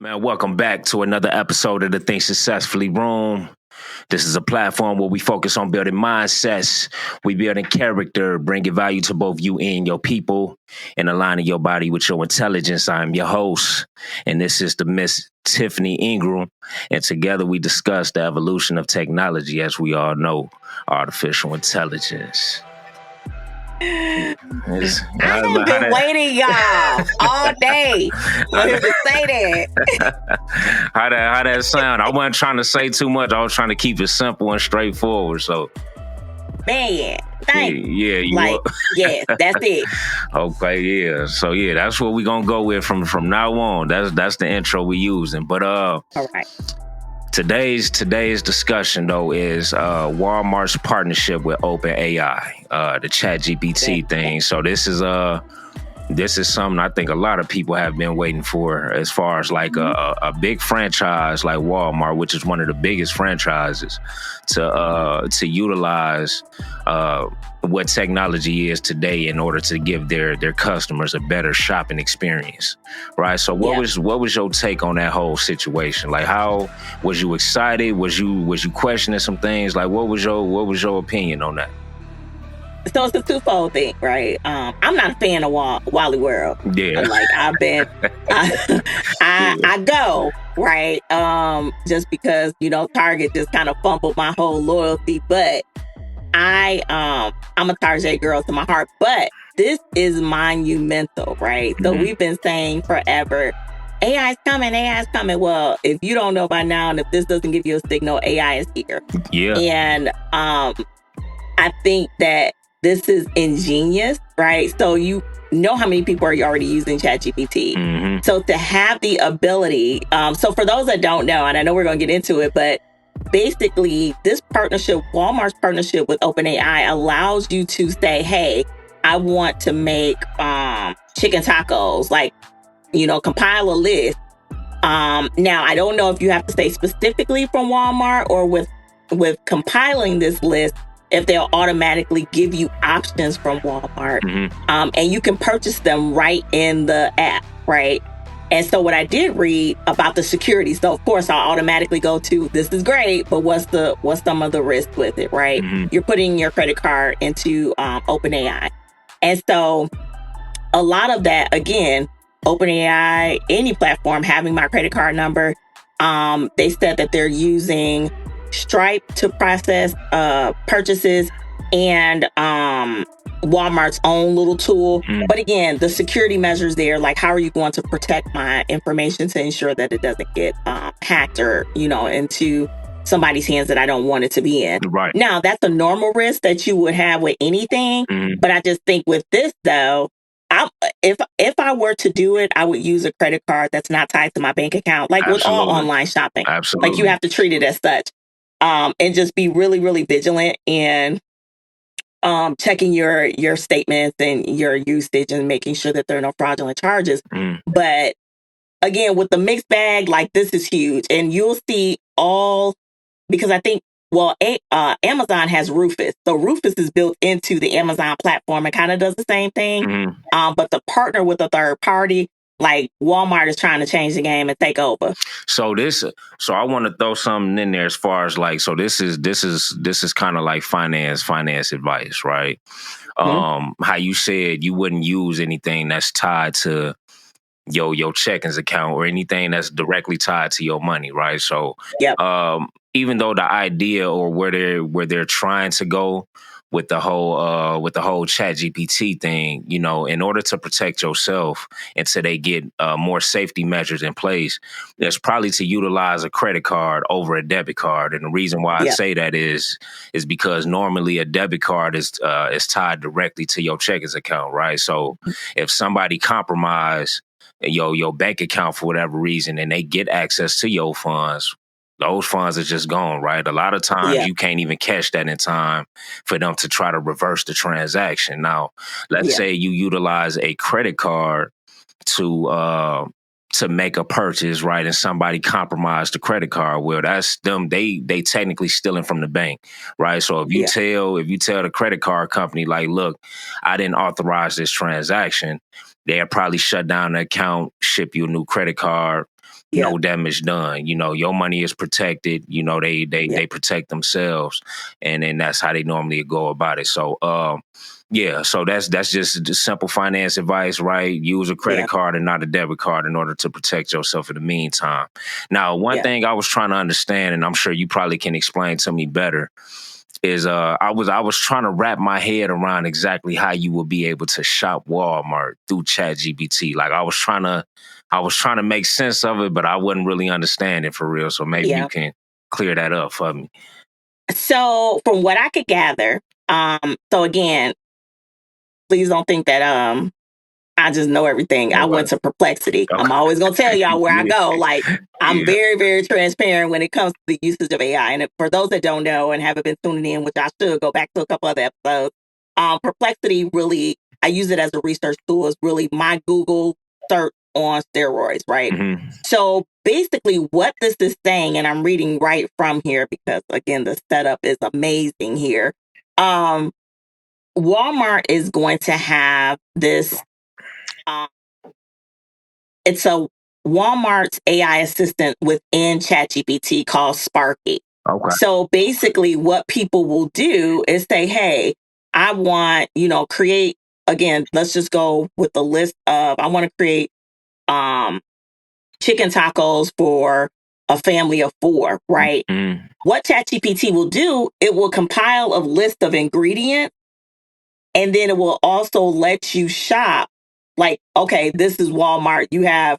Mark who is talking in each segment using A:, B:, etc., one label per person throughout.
A: Man, welcome back to another episode of the Think Successfully Room. This is a platform where we focus on building mindsets, we building character, bringing value to both you and your people, and aligning your body with your intelligence. I'm your host, and this is the Miss Tiffany Ingram. And together we discuss the evolution of technology, as we all know, artificial intelligence.
B: I have been waiting, y'all, all day for him to say that.
A: How that sound? I wasn't trying to say too much. I was trying to keep it simple and straightforward. So,
B: man, thank you.
A: Yeah,
B: yes, that's it.
A: Okay, yeah. So yeah, that's what we're gonna go with from now on. That's the intro we're using. But
B: all right.
A: Today's discussion though is Walmart's partnership with Openai, the ChatGPT thing. So this is something I think a lot of people have been waiting for, as far as like a big franchise like Walmart, which is one of the biggest franchises, to utilize what technology is today in order to give their customers a better shopping experience, right? So what was your take on that whole situation? Like, how was you excited? Was you questioning some things? Like, what was your opinion on that?
B: So it's a twofold thing, right? I'm not a fan of Wally World.
A: Yeah.
B: Like I go, right? Just because, Target just kind of fumbled my whole loyalty. But I'm a Target girl to my heart. But this is monumental, right? So we've been saying forever, AI's coming. Well, if you don't know by now, and if this doesn't give you a signal, AI is here.
A: Yeah.
B: And I think that this is ingenious, right? So you know how many people are already using ChatGPT.
A: Mm-hmm.
B: So to have the ability, so for those that don't know, and I know we're going to get into it, but basically this partnership, Walmart's partnership with OpenAI, allows you to say, hey, I want to make chicken tacos, like, compile a list. Now, I don't know if you have to say specifically from Walmart, or with compiling this list, if they'll automatically give you options from Walmart.
A: Mm-hmm.
B: And you can purchase them right in the app, right? And so what I did read about the security, so of course I'll automatically go to, this is great, but what's some of the risk with it, right?
A: Mm-hmm.
B: You're putting your credit card into OpenAI. And so a lot of that, again, OpenAI, any platform having my credit card number, they said that they're using Stripe to process purchases, and Walmart's own little tool. But again, the security measures there, like, how are you going to protect my information to ensure that it doesn't get hacked or, into somebody's hands that I don't want it to be in.
A: Right.
B: Now, that's a normal risk that you would have with anything. But I just think with this, though, if I were to do it, I would use a credit card that's not tied to my bank account, like with all online shopping.
A: Absolutely.
B: Like, you have to treat it as such. And just be really, really vigilant in checking your statements and your usage and making sure that there are no fraudulent charges. But again, with the mixed bag, like, this is huge. And you'll see because I think, Amazon has Rufus. So Rufus is built into the Amazon platform and kind of does the same thing. But to partner with a third party, like, Walmart is trying to change the game and take over.
A: So I want to throw something in there as far as, like, so this is kind of like finance advice, right? How you said you wouldn't use anything that's tied to your checkings account or anything that's directly tied to your money, right? So even though the idea or where they're trying to go with the whole ChatGPT thing, in order to protect yourself until they get more safety measures in place, it's probably to utilize a credit card over a debit card. And the reason why I say that is because normally a debit card is tied directly to your checkings account, right? So if somebody compromise your bank account for whatever reason and they get access to your funds, those funds are just gone, right? A lot of times you can't even catch that in time for them to try to reverse the transaction. Now, let's say you utilize a credit card to make a purchase, right? And somebody compromised the credit card. Well, that's them. They technically stealing from the bank, right? So if you tell the credit card company, like, look, I didn't authorize this transaction, they'll probably shut down the account, ship you a new credit card, no damage done. You know, your money is protected. You know, they protect themselves, and then that's how they normally go about it. So, so that's just the simple finance advice, right? Use a credit card and not a debit card in order to protect yourself in the meantime. Now, one thing I was trying to understand, and I'm sure you probably can explain to me better, is I was trying to wrap my head around exactly how you would be able to shop Walmart through ChatGPT. Like I was trying to make sense of it, but I wasn't really understanding for real. So maybe you can clear that up for me.
B: So from what I could gather, so again, please don't think that I just know everything. I went to Perplexity. Okay. I'm always going to tell y'all where I go. Like, I'm very, very transparent when it comes to the usage of AI. And for those that don't know and haven't been tuning in, which I should go back to a couple other episodes, Perplexity really, I use it as a research tool. It's really my Google search on steroids, right? Mm-hmm. So basically what this is saying, and I'm reading right from here because, again, the setup is amazing here. Walmart is going to have this it's a Walmart's AI assistant within ChatGPT called Sparky. Okay. So basically what people will do is say, hey, I want, create, again, let's just go with the list of, I want to create chicken tacos for a family of 4, right? Mm-hmm. What ChatGPT will do, it will compile a list of ingredients, and then it will also let you shop. Like, okay, this is Walmart. You have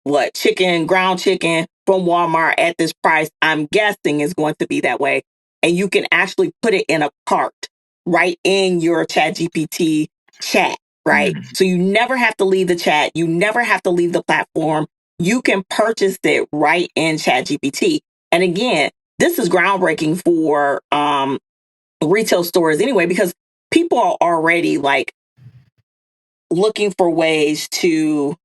B: ground chicken from Walmart at this price. I'm guessing is going to be that way. And you can actually put it in a cart right in your ChatGPT chat, right? Mm. So you never have to leave the chat. You never have to leave the platform. You can purchase it right in ChatGPT. And again, this is groundbreaking for retail stores anyway, because people are already like looking for ways to,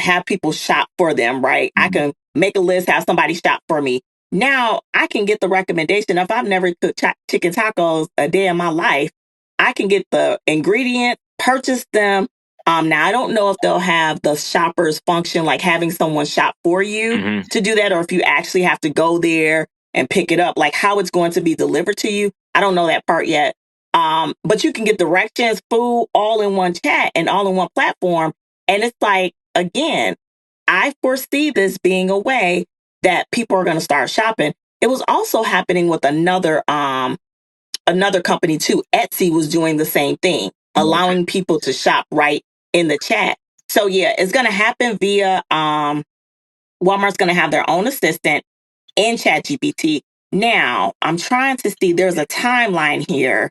B: have people shop for them, right? Mm-hmm. I can make a list, have somebody shop for me. Now I can get the recommendation. If I've never cooked chicken tacos a day in my life, I can get the ingredients, purchase them. Now I don't know if they'll have the shoppers function, like having someone shop for you to do that, or if you actually have to go there and pick it up, like how it's going to be delivered to you. I don't know that part yet. But you can get directions, food, all in one chat and all in one platform. And it's like, again, I foresee this being a way that people are going to start shopping. It was also happening with another company too. Etsy was doing the same thing, allowing people to shop right in the chat. So yeah, it's going to happen via, Walmart's going to have their own assistant in ChatGPT. Now I'm trying to see, there's a timeline here.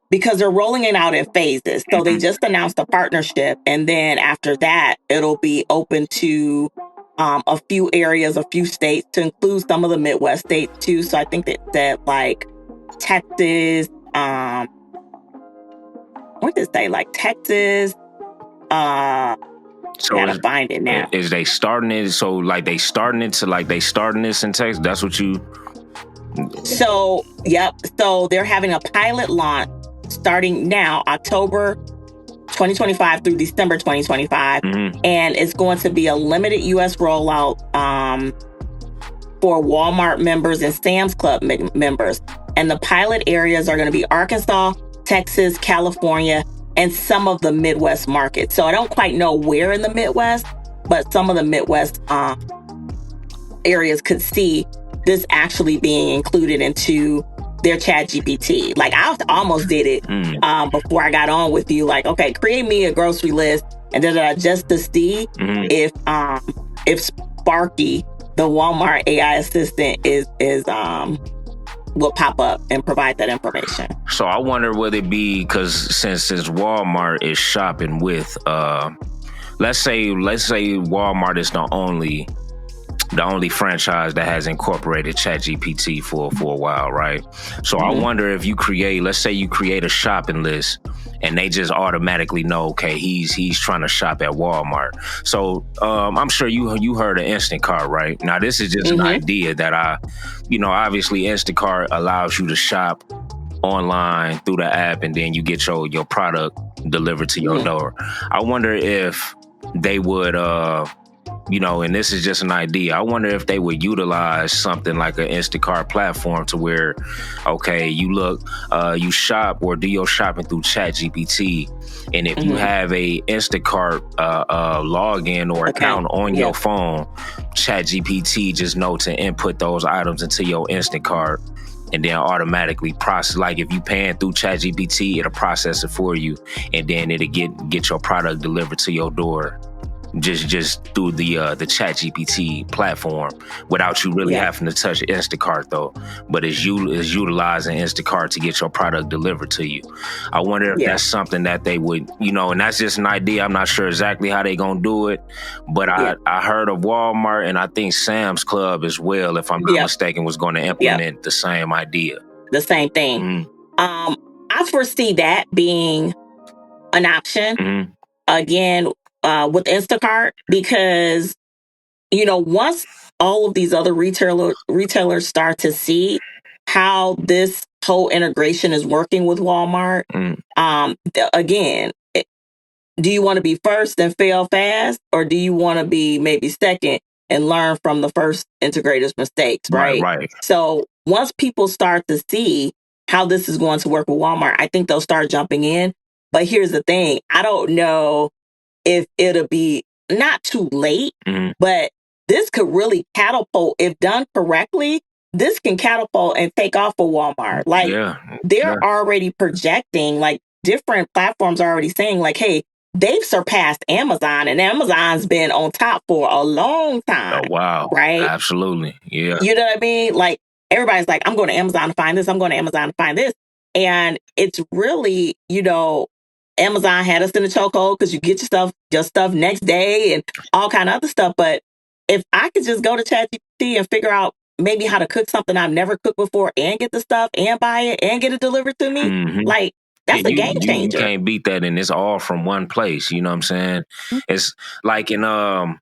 B: Because they're rolling it out in phases. So they just announced a partnership. And then after that, it'll be open to a few areas, a few states, to include some of the Midwest states too. So I think that like Texas, what did it say? Like Texas,
A: so
B: gotta find it now.
A: Is they starting it? So like they starting this in Texas? That's what you...
B: So, yep. So they're having a pilot launch starting now, October 2025 through December 2025. Mm-hmm. And it's going to be a limited U.S. rollout for Walmart members and Sam's Club members. And the pilot areas are going to be Arkansas, Texas, California, and some of the Midwest markets. So I don't quite know where in the Midwest, but some of the Midwest areas could see this actually being included into their ChatGPT. Like I almost did it before I got on with you. Like, okay, create me a grocery list, and then just to see if Sparky, the Walmart AI assistant, is will pop up and provide that information.
A: So I wonder, would it be because since Walmart is shopping with, let's say Walmart is the only franchise that has incorporated ChatGPT for a while, right? So I wonder if let's say you create a shopping list and they just automatically know, okay, he's trying to shop at Walmart. So I'm sure you heard of Instacart, right? Now this is just an idea that obviously Instacart allows you to shop online through the app, and then you get your product delivered to your door. I wonder if they would and this is just an idea. I wonder if they would utilize something like an Instacart platform to where, okay, you shop or do your shopping through ChatGPT, and if you have a Instacart login or account on your phone, ChatGPT just know to input those items into your Instacart, and then automatically process. Like if you paying through ChatGPT, it'll process it for you, and then it'll get your product delivered to your door. Just through the ChatGPT platform without you really having to touch Instacart though. But it's utilizing Instacart to get your product delivered to you. I wonder if that's something that they would, and that's just an idea. I'm not sure exactly how they gonna do it, but I heard of Walmart and I think Sam's Club as well, if I'm not mistaken, was going to implement the same idea.
B: The same thing. I foresee that being an option. Again, with Instacart, because once all of these other retailers start to see how this whole integration is working with Walmart, again, do you want to be first and fail fast, or do you want to be maybe second and learn from the first integrator's mistakes, right?
A: Right.
B: So once people start to see how this is going to work with Walmart, I think they'll start jumping in. But here's the thing. I don't know if it'll be not too late, but this could really catapult, if done correctly, this can catapult and take off for Walmart. Like they're already projecting, like different platforms are already saying like, hey, they've surpassed Amazon, and Amazon's been on top for a long time.
A: Oh, wow.
B: Right?
A: Absolutely. Yeah.
B: You know what I mean? Like everybody's like, I'm going to Amazon to find this. I'm going to Amazon to find this. And it's really, Amazon had us in the chokehold because you get your stuff next day and all kind of other stuff. But if I could just go to ChatGPT and figure out maybe how to cook something I've never cooked before and get the stuff and buy it and get it delivered to me, like that's a game changer.
A: You can't beat that, and it's all from one place. You know what I'm saying? It's like in the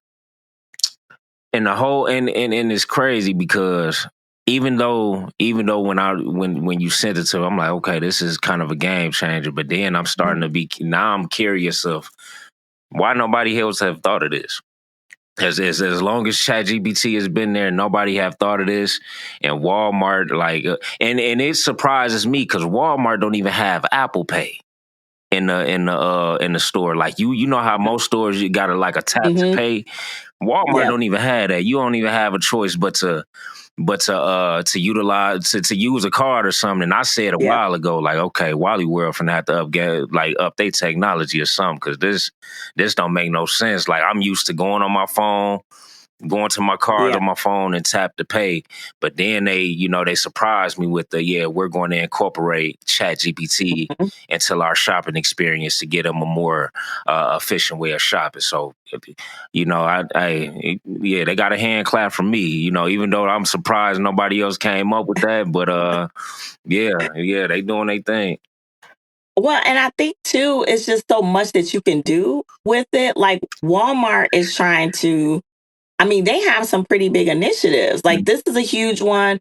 A: whole and it's crazy because even though when you sent it to me, I'm like, okay, this is kind of a game changer. But then I'm starting to be, now I'm curious of why nobody else have thought of this. As long as ChatGPT has been there, nobody have thought of this. And Walmart, and it surprises me because Walmart don't even have Apple Pay in the store. Like you know how most stores you got a tap to pay. Walmart don't even have that. You don't even have a choice but to utilize to use a card or something. And I said a while ago, like, okay, Wally World finna have to update technology or something, because this don't make no sense. Like I'm used to going on my phone, going to my card on my phone and tap to pay. But then they surprised me with we're going to incorporate ChatGPT into our shopping experience to get them a more efficient way of shopping. So, they got a hand clap from me, even though I'm surprised nobody else came up with that. But they doing their thing.
B: Well, and I think too, it's just so much that you can do with it. Like Walmart is trying to, they have some pretty big initiatives. Like this is a huge one.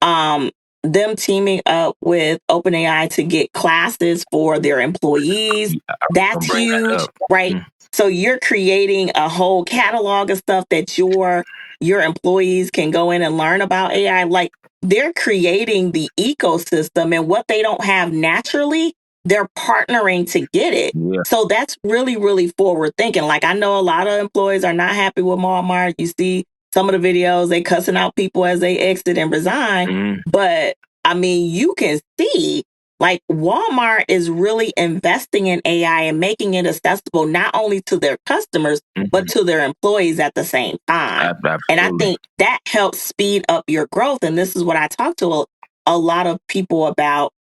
B: Them teaming up with Openai to get classes for their employees. That's huge, right? So you're creating a whole catalog of stuff that your employees can go in and learn about AI. Like they're creating the ecosystem, and what they don't have naturally, they're partnering to get it.
A: Yeah.
B: So that's really, really forward thinking. Like I know a lot of employees are not happy with Walmart. You see some of the videos, they cussing out people as they exit and resign. But you can see like Walmart is really investing in AI and making it accessible not only to their customers, but to their employees at the same time.
A: Absolutely.
B: And I think that helps speed up your growth. And this is what I talk to a lot of people about.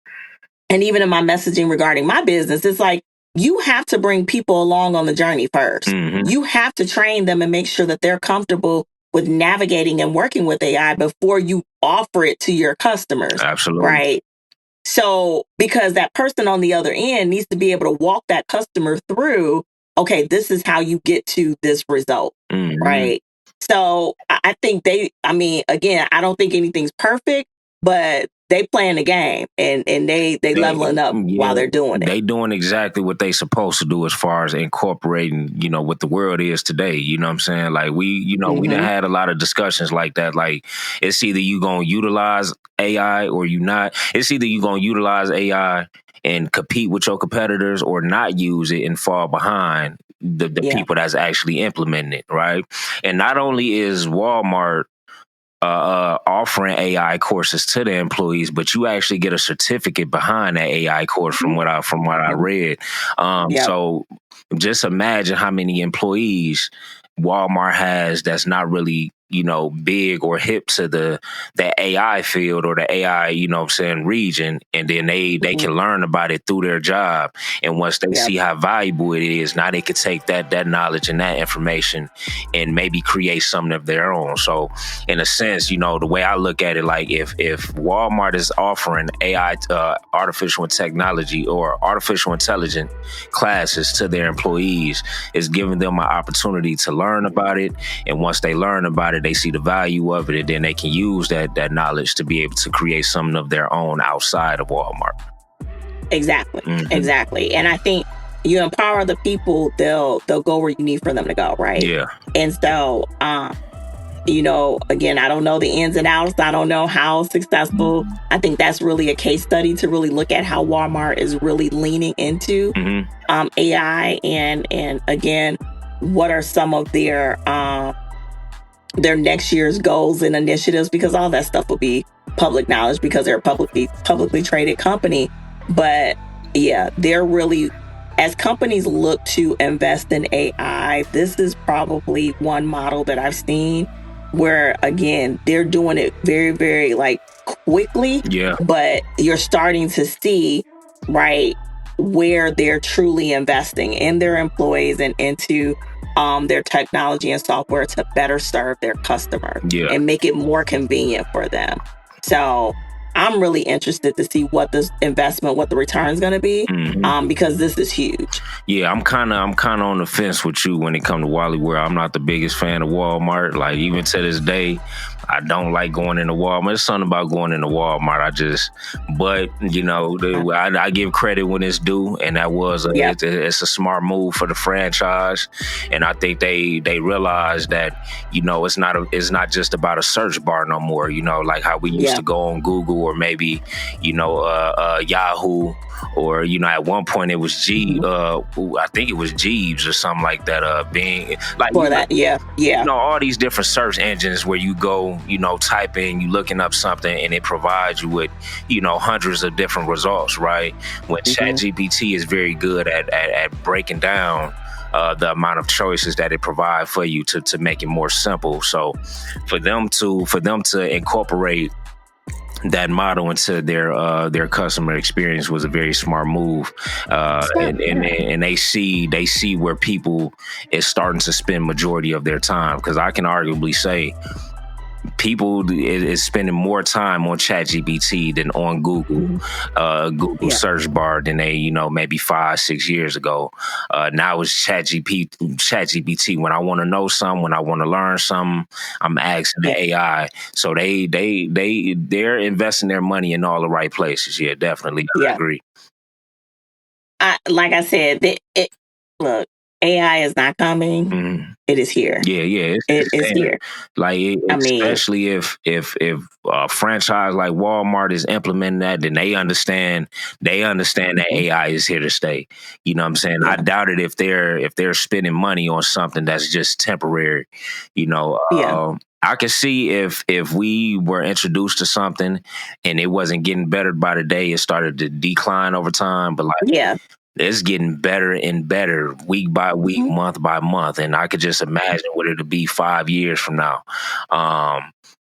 B: And even in my messaging regarding my business, it's like, you have to bring people along on the journey first. You have to train them and make sure that they're comfortable with navigating and working with AI before you offer it to your customers.
A: Absolutely.
B: Right. So, because that person on the other end needs to be able to walk that customer through, okay, this is how you get to this result. Right. So I think again, I don't think anything's perfect, but they playing the game and they leveling up while they're doing it.
A: They doing exactly what they supposed to do as far as incorporating, what the world is today. You know what I'm saying? Like we done had a lot of discussions like that. Like it's either you gonna utilize AI or you not. It's either you gonna utilize AI and compete with your competitors or not use it and fall behind the people that's actually implementing it, right? And not only is Walmart offering AI courses to the employees, but you actually get a certificate behind that AI course from what I read. So just imagine how many employees Walmart has that's not really big or hip to the AI field or the AI region, and then they can learn about it through their job. And once they see how valuable it is, now they could take that knowledge and that information and maybe create something of their own. So in a sense, the way I look at it, like if Walmart is offering AI, artificial technology or artificial intelligence classes to their employees, it's giving them an opportunity to learn about it. And once they learn about it, they see the value of it, and then they can use that knowledge to be able to create something of their own outside of Walmart.
B: Exactly. Exactly. And I think you empower the people, they'll go where you need for them to go, right?
A: Yeah.
B: And so, again, I don't know the ins and outs. I don't know how successful. I think that's really a case study to really look at how Walmart is really leaning into AI and again, what are some of their next year's goals and initiatives, because all that stuff will be public knowledge because they're a publicly traded company. But yeah, they're really, as companies look to invest in AI, this is probably one model that I've seen where, again, they're doing it very, very quickly.
A: Yeah.
B: But you're starting to see, right, where they're truly investing in their employees and into their technology and software to better serve their customers and make it more convenient for them. So I'm really interested to see what this investment, what the return is going to be, because this is huge.
A: Yeah, I'm kind of on the fence with you when it comes to Wally World. I'm not the biggest fan of Walmart. Like even to this day, I don't like going into Walmart. There's something about going into Walmart. I give credit when it's due, and that was it's a smart move for the franchise. And I think they realized that it's not just about a search bar no more. Like how we used to go on Google or maybe Yahoo. Or at one point it was I think it was Jeeves or something like that. Being like
B: for that,
A: all these different search engines where you go, type in, you looking up something, and it provides you with, hundreds of different results, right? When ChatGPT is very good at breaking down the amount of choices that it provides for you to make it more simple. So for them to incorporate that model into their customer experience was a very smart move, and they see where people is starting to spend majority of their time, because I can arguably say people is spending more time on ChatGPT than on Google search bar than they maybe 5-6 years ago. Now it's ChatGPT. When I want to know something, when I want to learn something, I'm asking the AI. So they're investing their money in all the right places. Yeah, definitely. I agree.
B: Like I said, look, AI is not coming. It is here.
A: Yeah,
B: it's here.
A: Like, especially if a franchise like Walmart is implementing that, then they understand that AI is here to stay. You know what I'm saying? I doubt it if they're spending money on something that's just temporary. I could see if we were introduced to something and it wasn't getting better by the day, it started to decline over time. But it's getting better and better week by week, month by month. And I could just imagine what it'll be 5 years from now.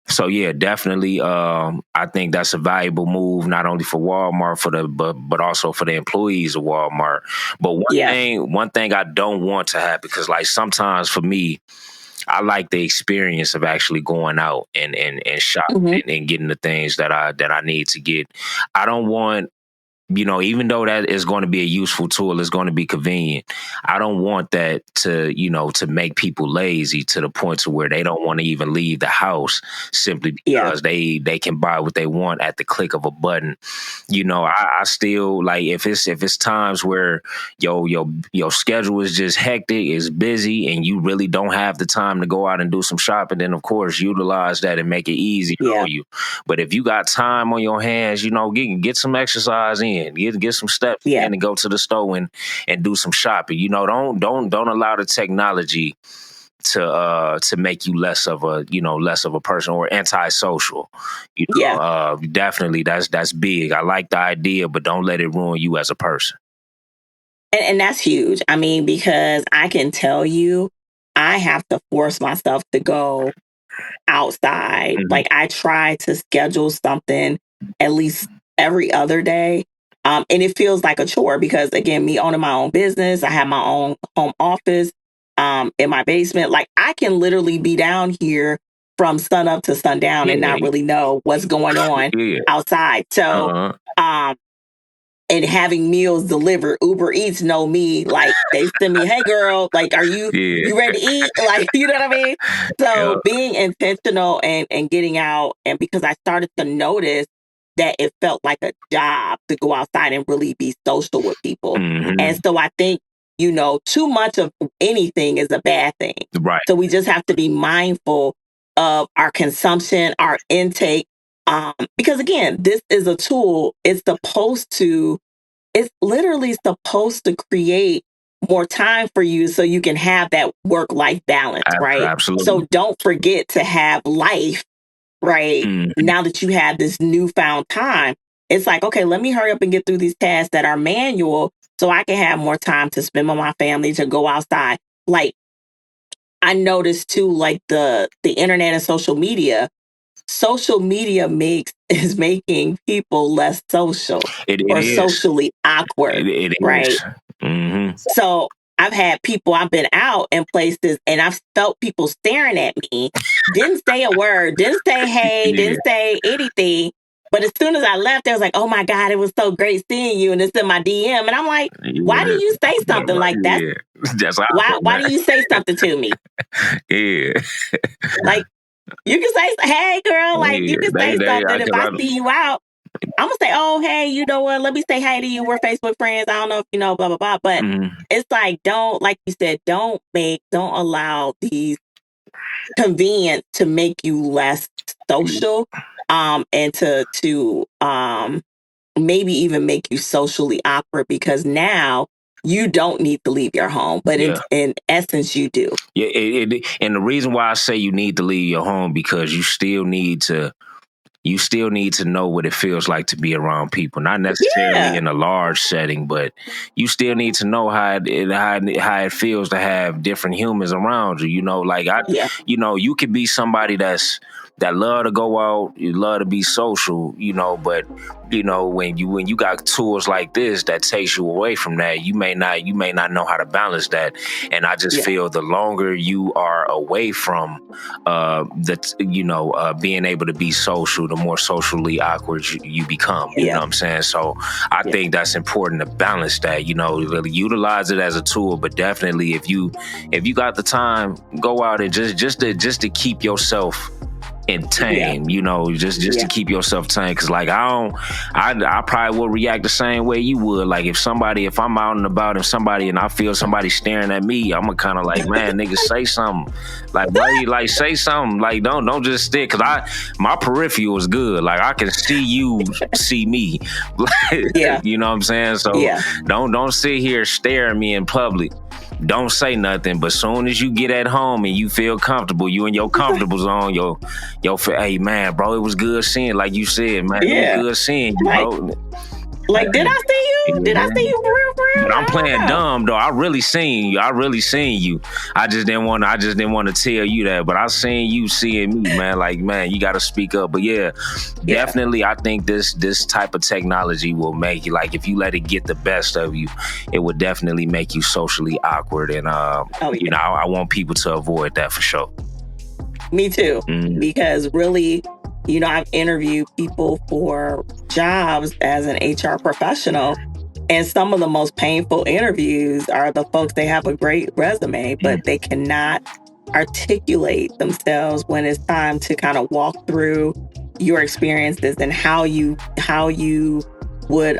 A: So yeah, definitely. I think that's a valuable move, not only for Walmart, but also for the employees of Walmart. But one thing I don't want to happen, because like sometimes for me, I like the experience of actually going out and shopping and getting the things that I need to get. I don't want even though that is going to be a useful tool, it's going to be convenient. I don't want that to make people lazy to the point to where they don't want to even leave the house simply because they can buy what they want at the click of a button. I still like if it's times where your schedule is just hectic, is busy, and you really don't have the time to go out and do some shopping, then of course utilize that and make it easier for you. But if you got time on your hands, get some exercise in. Get some steps in and go to the store and do some shopping. Don't allow the technology to make you less of a person or antisocial. Definitely that's big. I like the idea, but don't let it ruin you as a person.
B: And that's huge. I mean, because I can tell you, I have to force myself to go outside.
A: Mhm.
B: Like I try to schedule something at least every other day. And it feels like a chore because again, me owning my own business, I have my own home office in my basement. Like I can literally be down here from sun up to sundown and not really know what's going on outside. So and having meals delivered, Uber Eats know me. Like they send me, hey girl, like are you ready to eat? Like, you know what I mean? So being intentional and getting out, and because I started to notice that it felt like a job to go outside and really be social with people. And so I think, too much of anything is a bad thing.
A: Right.
B: So we just have to be mindful of our consumption, our intake. Because again, this is a tool. It's literally supposed to create more time for you so you can have that work-life balance, right?
A: Absolutely.
B: So don't forget to have life, right? Now that you have this newfound time, it's like, okay, let me hurry up and get through these tasks that are manual so I can have more time to spend with my family, to go outside. Like I noticed too, like the internet and social media is making people less social or socially awkward, right? So I've been out in places and I've felt people staring at me, didn't say a word, didn't say hey, didn't say anything. But as soon as I left, they was like, oh my God, it was so great seeing you. And it's in my DM. And I'm like, why do you say something like that? Why do you say something to me? Like, you can say, hey girl, like you can say something. If I see you out, I'm gonna say, oh, hey, you know what? Let me say hi to you. We're Facebook friends. I don't know if you know, blah, blah, blah. But it's like, like you said, don't allow these convenience to make you less social, and to maybe even make you socially awkward, because now you don't need to leave your home, but in essence, you do.
A: Yeah, and the reason why I say you need to leave your home, because you still need to know what it feels like to be around people. Not necessarily in a large setting, but you still need to know how it feels to have different humans around you. You could be somebody that love to go out, you love to be social, but when you got tools like this that takes you away from that, you may not know how to balance that. And I just feel the longer you are away from being able to be social, the more socially awkward you become. You know what I'm saying? So I think that's important to balance that. Really utilize it as a tool, but definitely if you got the time, go out and just to keep yourself and tame, just to keep yourself tame. Cause like I probably will react the same way you would. Like if I'm out and about and I feel somebody staring at me, I'm gonna kind of like, man, nigga, say something. Like, why you like say something? Like don't just stick. Cause my peripheral is good. Like I can see you see me. You know what I'm saying? So don't sit here staring me in public. Don't say nothing, but soon as you get at home and you feel comfortable, you in your comfortable zone, hey man, bro, it was good seeing, like you said, man, it was good seeing you, bro.
B: Like, did I see you? Did I see you for real?
A: But I'm playing dumb though. I really seen you. I just didn't want to tell you that, but I seen you seeing me, man. Like, man, you got to speak up. But definitely, I think this type of technology will make you, like, if you let it get the best of you, it would definitely make you socially awkward. And I want people to avoid that for sure.
B: Me too, because really, I've interviewed people for jobs as an HR professional. And some of the most painful interviews are the folks, they have a great resume, but they cannot articulate themselves when it's time to kind of walk through your experiences and how you would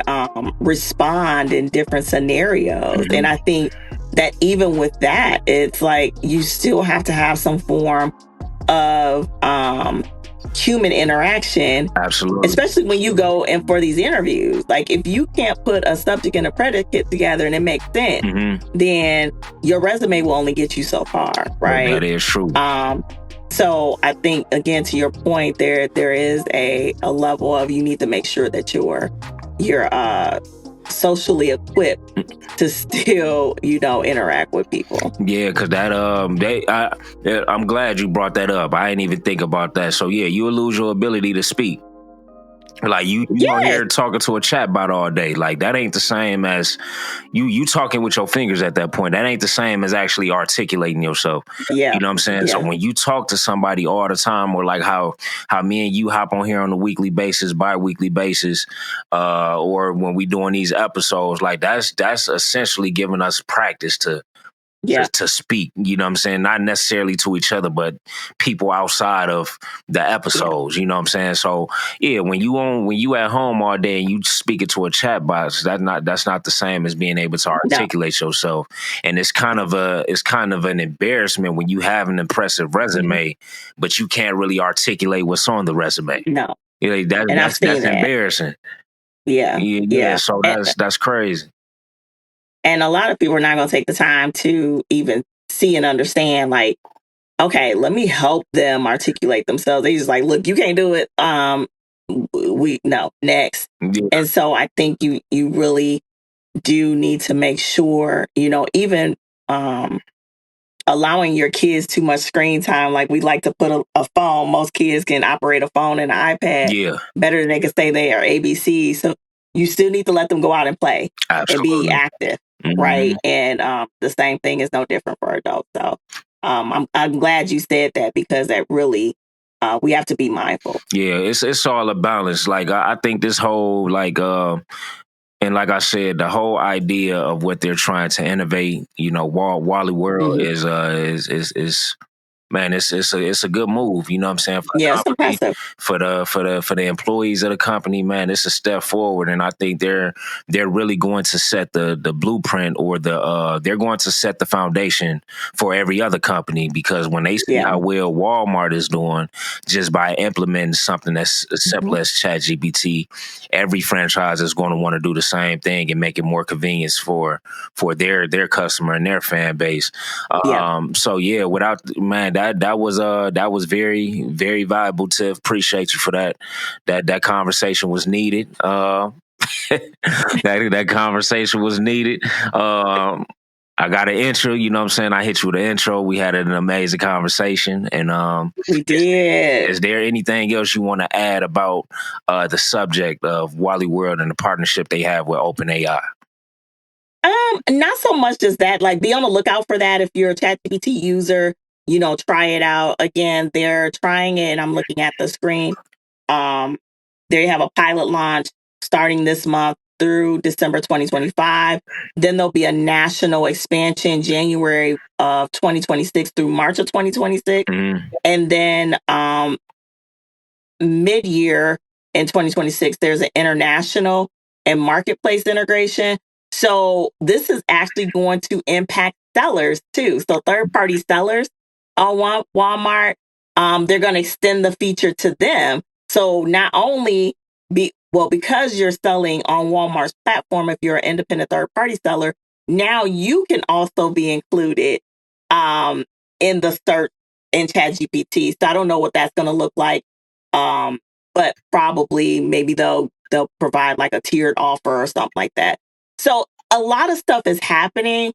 B: respond in different scenarios. And I think that even with that, it's like you still have to have some form of human interaction.
A: Absolutely.
B: Especially when you go in for these interviews. Like if you can't put a subject and a predicate together and it makes sense, then your resume will only get you so far, right?
A: That is true.
B: So I think, again, to your point, there is a level of, you need to make sure that you're socially equipped to still, interact with people.
A: Yeah, because that I'm glad you brought that up. I didn't even think about that. So yeah, you'll lose your ability to speak. Like you out here talking to a chatbot all day. Like that ain't the same as you talking with your fingers at that point. That ain't the same as actually articulating yourself.
B: Yeah.
A: You know what I'm saying? Yeah. So when you talk to somebody all the time, or like how me and you hop on here on a weekly basis, bi-weekly basis, or when we doing these episodes, like that's essentially giving us practice to speak, you know what I'm saying? Not necessarily to each other, but people outside of the episodes, you know what I'm saying? So yeah, when you at home all day and you speak it to a chat box, that's not the same as being able to articulate yourself. And it's kind of an embarrassment when you have an impressive resume, but you can't really articulate what's on the resume.
B: No.
A: That's embarrassing.
B: Yeah.
A: So that's crazy.
B: And a lot of people are not going to take the time to even see and understand, like, okay, let me help them articulate themselves. They just like, look, you can't do it. Next. Yeah. And so I think you really do need to make sure, even allowing your kids too much screen time. Like we like to put a phone. Most kids can operate a phone and an iPad better than they can say they are ABC. So you still need to let them go out and play. Absolutely. And be active. Right. And the same thing is no different for adults. So I'm glad you said that, because that really we have to be mindful.
A: Yeah, it's all a balance. Like I think this whole and like I said, the whole idea of what they're trying to innovate, Wally World is man, it's a good move. You know what I'm saying?
B: It's impressive.
A: For the employees of the company, man, it's a step forward. And I think they're really going to set the blueprint, or they're going to set the foundation for every other company, because when they see how well Walmart is doing just by implementing something that's as simple as ChatGPT, every franchise is going to want to do the same thing and make it more convenient for their customer and their fan base. So yeah, without, man, that was very, very valuable, Tiff. Appreciate you for that. That conversation was needed. That conversation was needed. I got an intro, you know what I'm saying? I hit you with an intro. We had an amazing conversation, and
B: we did.
A: Is there anything else you want to add about the subject of Wally World and the partnership they have with Openai?
B: Not so much as that. Like, be on the lookout for that. If you're a ChatGPT user, try it out. Again, they're trying it, and I'm looking at the screen. They have a pilot launch starting this month through December 2025. Then there'll be a national expansion January of 2026 through March of 2026. And then mid-year in 2026, there's an international and marketplace integration. So this is actually going to impact sellers too. So third-party sellers on Walmart, they're going to extend the feature to them. So not only because you're selling on Walmart's platform, if you're an independent third-party seller, now you can also be included in the search in ChatGPT. So I don't know what that's going to look like, but probably maybe they'll provide like a tiered offer or something like that. So a lot of stuff is happening.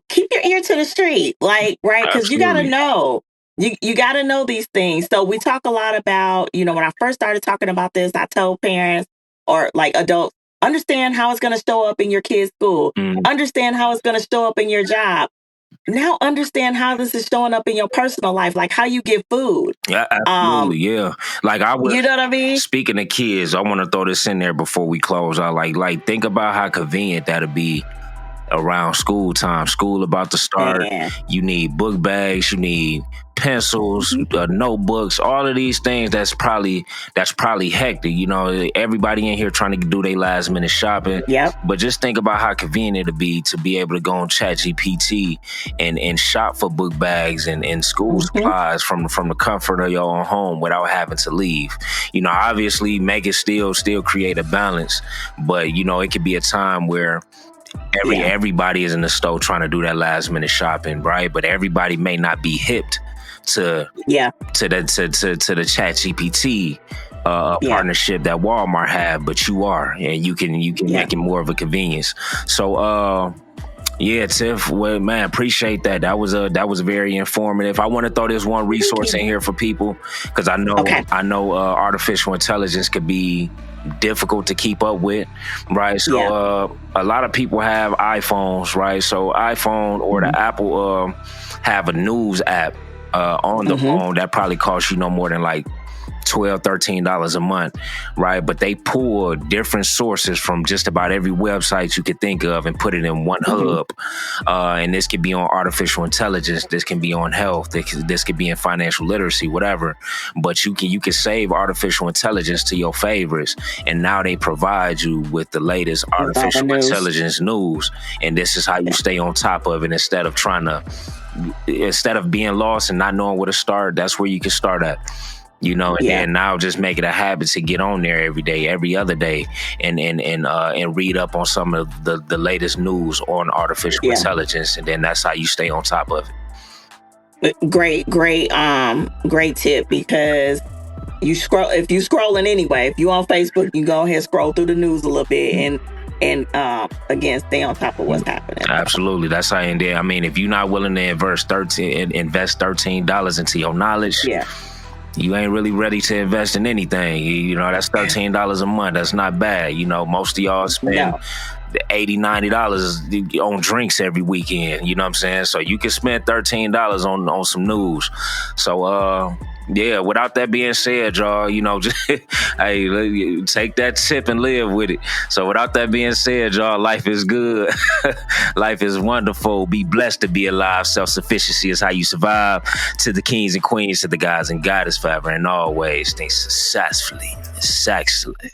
B: Keep your ear to the street, right? Because you got to know. You got to know these things. So we talk a lot about, when I first started talking about this, I told parents or like adults, understand how it's going to show up in your kid's school. Understand how it's going to show up in your job. now understand how this is showing up in your personal life, like how you get food.
A: Yeah, absolutely. Yeah. Like I was,
B: you know what I mean?
A: Speaking of kids, I want to throw this in there before we close out. Like think about how convenient that'll be around school time. School about to start.
B: Man.
A: You need book bags. You need pencils, notebooks, all of these things. That's probably hectic. You know, everybody in here trying to do their last minute shopping.
B: Yep.
A: But just think about how convenient it'll be to be able to go on ChatGPT and shop for book bags and school supplies from the comfort of your own home without having to leave. You know, obviously make it still create a balance, but you know, it could be a time where everybody is in the store trying to do that last minute shopping, right? But everybody may not be hipped to the ChatGPT partnership that Walmart have, but you are, and you can make it more of a convenience. So yeah, Tiff, well, man, appreciate that. That was very informative. I want to throw this one resource in here for people because I know artificial intelligence could be difficult to keep up with, right? So a lot of people have iPhones, right? So iPhone or the Apple have a news app on the phone that probably costs you no more than like $12, $13 a month, right? But they pull different sources from just about every website you could think of and put it in one hub. And this could be on artificial intelligence. This can be on health. This could be in financial literacy, whatever. But you can save artificial intelligence to your favorites. And now they provide you with the latest artificial intelligence news. And this is how you stay on top of it instead of being lost and not knowing where to start. That's where you can start at. You know, and now just make it a habit to get on there every day, every other day, and read up on some of the latest news on artificial intelligence, and then that's how you stay on top of
B: it. Great tip, because if you scrolling anyway, if you on Facebook, you go ahead and scroll through the news a little bit and again, stay on top of what's happening.
A: Absolutely, that's how. And then, I mean, if you're not willing to invest $13 into your knowledge, you ain't really ready to invest in anything. You know, that's $13 a month. That's not bad. You know, most of y'all spend $80, $90 on drinks every weekend. You know what I'm saying? So you can spend $13 on some news. So, without that being said, y'all, you know, just hey, take that tip and live with it. So without that being said, y'all, life is good. Life is wonderful. Be blessed to be alive. Self-sufficiency is how you survive. To the kings and queens, to the guys and goddess forever and always, think successfully. It's excellent.